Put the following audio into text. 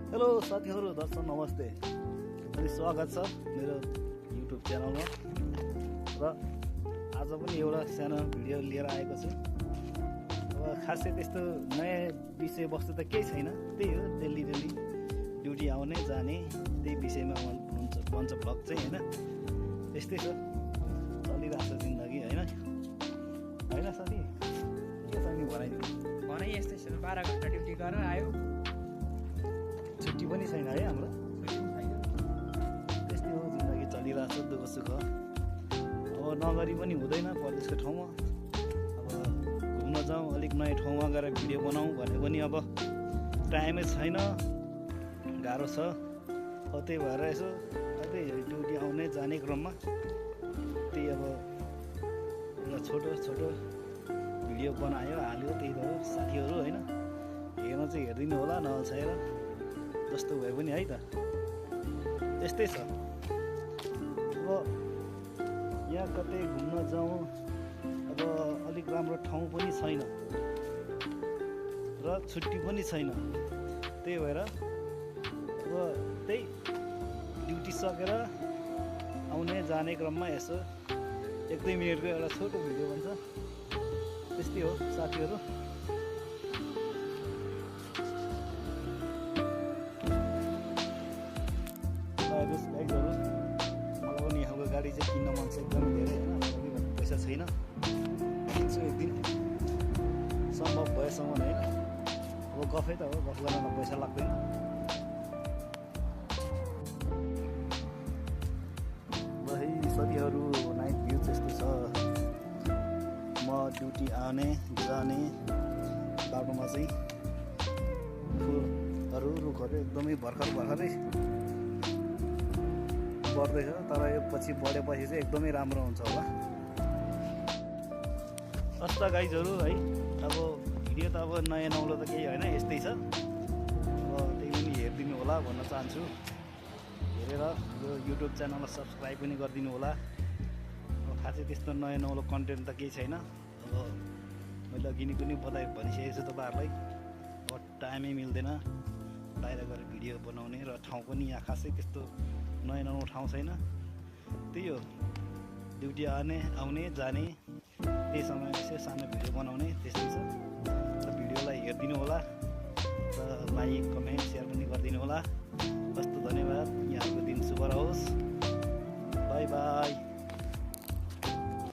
Hello साथीहरू, दर्शक नमस्ते। अनि स्वागत छ मेरो युट्युब च्यानलमा। र आज पनि एउटा सानो भिडियो लिएर आएको छु। अब खासै त्यस्तो नयाँ विषयवस्तु त केही छैन, त्यही हो डेली ड्युटी आउने जाने, त्यही विषयमा बन्छ भ्लग चाहिँ होइन। त्यस्तै छ, चलिरहेको छ जिन्दगी होइन। होइन साथी, के छ नि भनाइ यस्तै छ। 12 घन्टा ड्युटी गरेर आयो, छुट्टी पनि छैन है हाम्रो। त्यस्तै हो जिन्दगी, चलिरहेको छ दुःख सुख। अब नगरी पनि हुँदैन परदेशको ठाउँमा। अब घुम्न जाउँ, अलिक नयाँ ठाउँमा गएर भिडियो बनाऊँ भने पनि अब टाइमै छैन, गाह्रो छ। अब त्यही भएर यसो त्यही ड्युटी आउने जाने क्रममा त्यही अब एउटा छोटो भिडियो बनायो हाल्यो। त्यही त हो साथीहरू होइन, हेर्न चाहिँ हेरिदिनु होला नअल्छाएर जस्तो भए पनि है त। त्यस्तै छ। अब यहाँ कतै घुम्न जाउँ, अब अलिक राम्रो ठाउँ पनि छैन र छुट्टी पनि छैन। त्यही भएर अब त्यही ड्युटी सकेर आउने जाने क्रममा यसो 1-2 मिनटको एउटा छोटो भिडियो बन्छ। त्यस्तै हो साथीहरू। बाइकहरू मलाई पनि यहाँको गाडी चाहिँ किन्न मन छ एकदमै धेरै होइन। पैसा छैन, किन्छु एक दिन सम्भव भएसम्म होइन। अब गफै त हो, गफ गर्न पैसा लाग्दैन। है साथीहरू, नाइट भ्यू त्यस्तो छ। म ड्युटी आउने जाने बाटोमा चाहिँ रुखहरू एकदमै भर्खरै बढ्दैछ, तर यो पछि बढेपछि चाहिँ एकदमै राम्रो हुन्छ होला। हस् त गाइजहरू है, अब भिडियो त अब नयाँ नौलो त केही होइन, यस्तै छ। अब त्यही पनि हेरिदिनु होला भन्न चाहन्छु। हेरेर यो युट्युब च्यानललाई सब्सक्राइब पनि गरिदिनु होला। अब खासै त्यस्तो नयाँ नौलो कन्टेन्ट त केही छैन। अब मैले अघि पनि भनिसकेको छु तपाईँहरूलाई, अब टाइमै मिल्दैन बाहिर गएर भिडियो बनाउने, र ठाउँ पनि यहाँ खासै त्यस्तो नयाँ नौलो ठाउँ छैन। त्यही हो, ड्युटी आउने जाने, त्यही समय यसो सानो भिडियो बनाउने, त्यस्तै छ। र भिडियोलाई हेरिदिनु होला र लाइक कमेन्ट सेयर पनि गरिदिनु होला। हस्त धन्यवाद। यहाँको दिन शुभ रहोस्। By by.